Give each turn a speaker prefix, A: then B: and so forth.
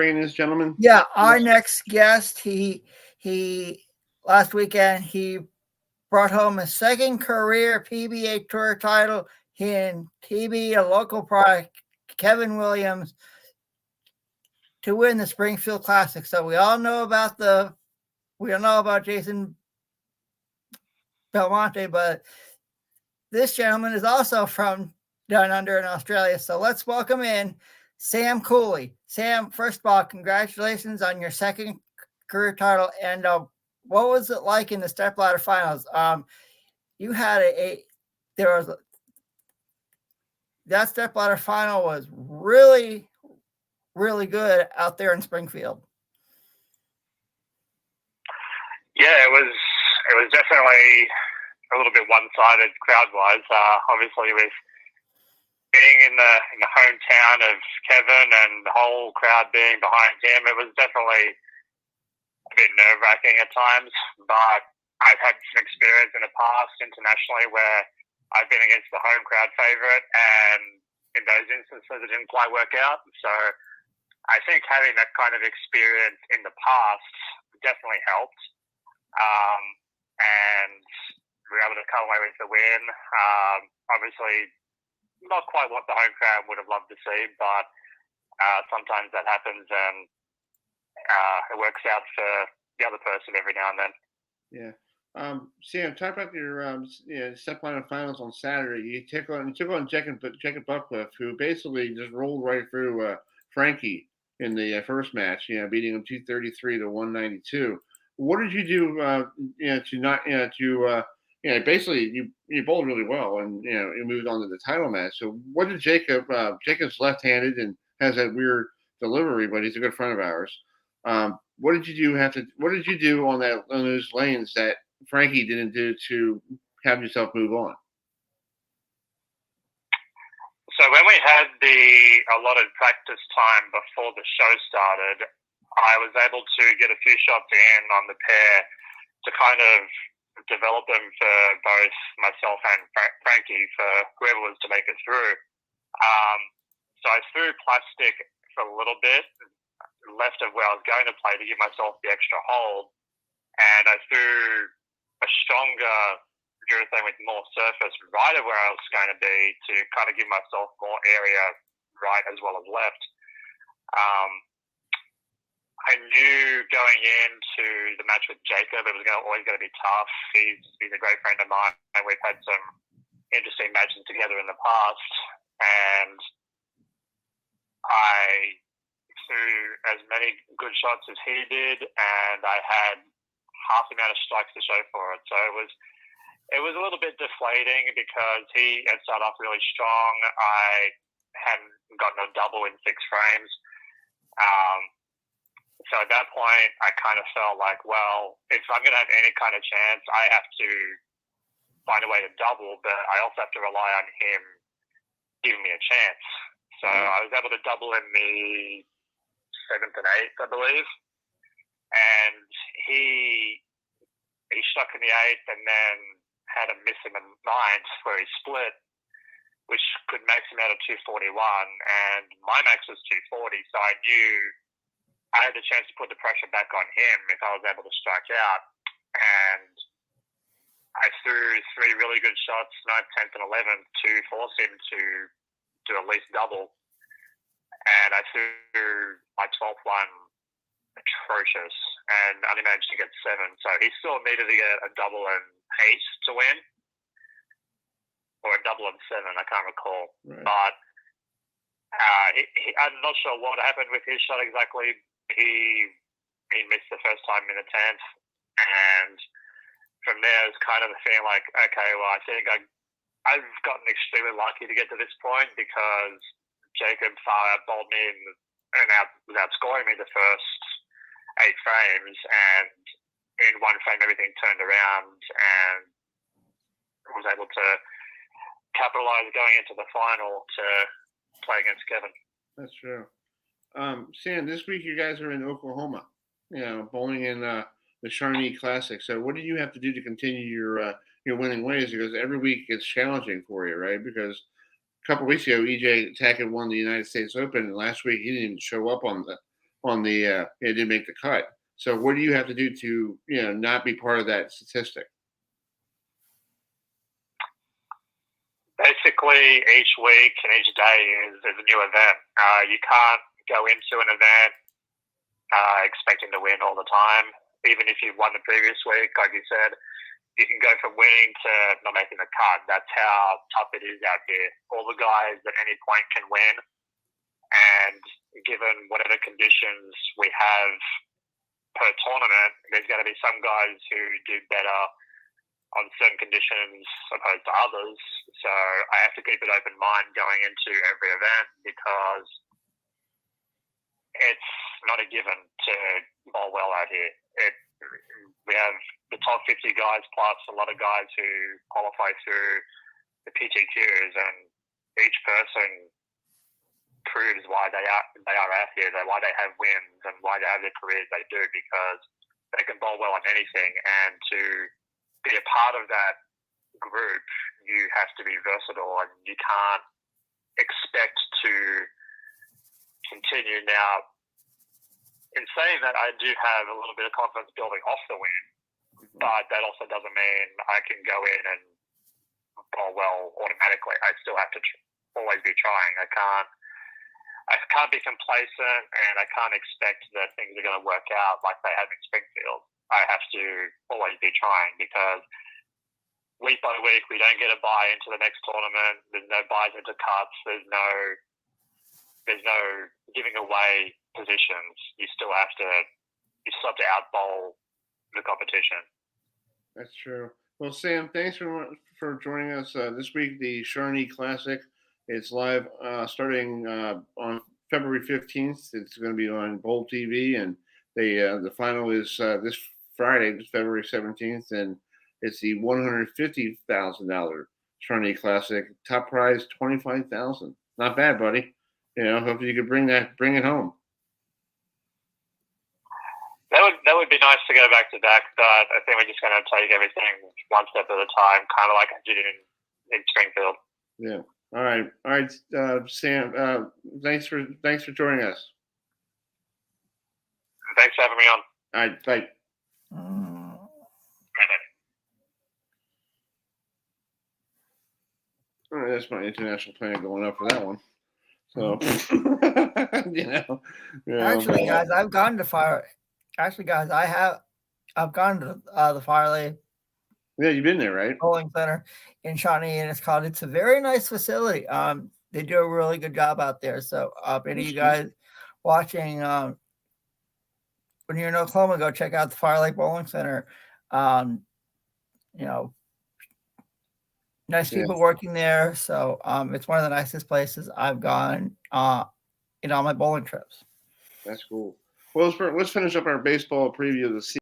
A: bringing this gentleman?
B: Yeah, our next guest, he last weekend he brought home his second career PBA Tour title in TB, a local product, Kevin Williams, to win the Springfield Classic. So we all know about Jason Belmonte, but this gentleman is also from down under in Australia. So let's welcome in Sam Cooley. Sam, first of all, congratulations on your second career title. And what was it like in the stepladder finals? You had that stepladder final was really, really good out there in Springfield.
C: Yeah, it was definitely a little bit one-sided crowd-wise. Obviously, with being in the hometown of Kevin and the whole crowd being behind him, it was definitely a bit nerve-wracking at times. But I've had some experience in the past internationally where I've been against the home crowd favourite, and in those instances, it didn't quite work out. So I think having that kind of experience in the past definitely helped. And we were able to come away with the win. Obviously, not quite what the home crowd would have loved to see, but sometimes that happens, and it works out for the other person every now and then.
A: Yeah. Sam, talk about your stepladder finals on Saturday. You took on Jacob Buckliff, who basically just rolled right through Frankie in the first match. Beating him 233 to 192. What did you do? Basically you bowled really well, and you moved on to the title match. So what did Jacob? Jacob's left-handed and has that weird delivery, but he's a good friend of ours. What did you do? What did you do on those lanes that Frankie didn't do to have yourself move on?
C: So when we had the allotted practice time before the show started, I was able to get a few shots in on the pair to kind of develop them for both myself and Frankie, for whoever was to make it through. So I threw plastic for a little bit, left of where I was going to play to give myself the extra hold, and I threw a stronger urethane with more surface right of where I was going to be to kind of give myself more area right as well as left. I knew going into the match with Jacob it was always going to be tough. He's a great friend of mine, and we've had some interesting matches together in the past, and I threw as many good shots as he did, and I had half the amount of strikes to show for it. So it was a little bit deflating because he had started off really strong. I hadn't gotten a double in 6 frames. So at that point, I kind of felt like, well, if I'm going to have any kind of chance, I have to find a way to double, but I also have to rely on him giving me a chance. So I was able to double in the 7th and 8th, I believe. And he struck in the 8th and then had a miss in the 9th where he split, which could max him out of 241. And my max was 240, so I knew I had the chance to put the pressure back on him if I was able to strike out. And I threw 3 really good shots, 9th, 10th, and 11th, to force him to do at least double. And I threw my 12th one atrocious and only managed to get 7. So he still needed to get a double and 8 to win, or a double and 7, I can't recall. Right. But I'm not sure what happened with his shot exactly. He missed the first time in the 10th, and from there it's kind of a feeling like, okay, well, I think I've gotten extremely lucky to get to this point because Jacob far out bowled me and was outscoring me the first 8 frames, and in 1 frame everything turned around and was able to capitalize going into the final to play against Kevin.
A: That's true. Sam, this week you guys are in Oklahoma, bowling in the Shawnee Classic. So what do you have to do to continue your winning ways? Because every week it's challenging for you, right? Because a couple of weeks ago, EJ Tackett won the United States Open, and last week he didn't even show up on on the it didn't make the cut. So what do you have to do to not be part of that statistic?
C: Basically, each week and each day is a new event. You can't go into an event expecting to win all the time. Even if you've won the previous week, like you said, you can go from winning to not making the cut. That's how tough it is out here. All the guys at any point can win, and given whatever conditions we have per tournament, there's going to be some guys who do better on certain conditions opposed to others. So I have to keep an open mind going into every event because it's not a given to bowl well out here. We have the top 50 guys plus a lot of guys who qualify through the PTQs, and each person proves why they are out here, why they have wins and why they have the careers they do, because they can bowl well on anything. And to be a part of that group, you have to be versatile, and you can't expect to continue. Now, in saying that, I do have a little bit of confidence building off the win, but that also doesn't mean I can go in and bowl well automatically. I still have to always be trying. I can't be complacent, and I can't expect that things are going to work out like they have in Springfield. I have to always be trying, because week by week we don't get a bye into the next tournament. There's no buys into cuts. There's no giving away positions. You still have to out-bowl the competition.
A: That's true. Well, Sam, thanks for joining us this week. The Shawnee Classic. It's live starting on February 15th. It's going to be on Bowl TV, and the final is this Friday, February 17th, and it's the $150,000 Shawnee Classic. Top prize $25,000. Not bad, buddy. Hopefully you could bring it home.
C: That would be nice to go back to back, but I think we're just going to take everything one step at a time, kind of like I did in Springfield.
A: Yeah. All right, Sam. Thanks for joining us.
C: Thanks for having me on.
A: All right, bye. All right, that's my international plan going up for that one. So,
B: Actually, guys, I've gone to Fire. Actually, guys, I've gone to the Fire Lake.
A: Yeah, you've been there, right?
B: Bowling Center in Shawnee, and it's a very nice facility. They do a really good job out there. So, any of you guys watching, when you're in Oklahoma, go check out the Fire Lake Bowling Center. Nice people working there. So, it's one of the nicest places I've gone on my bowling trips.
A: That's cool. Well, let's finish up our baseball preview of the season.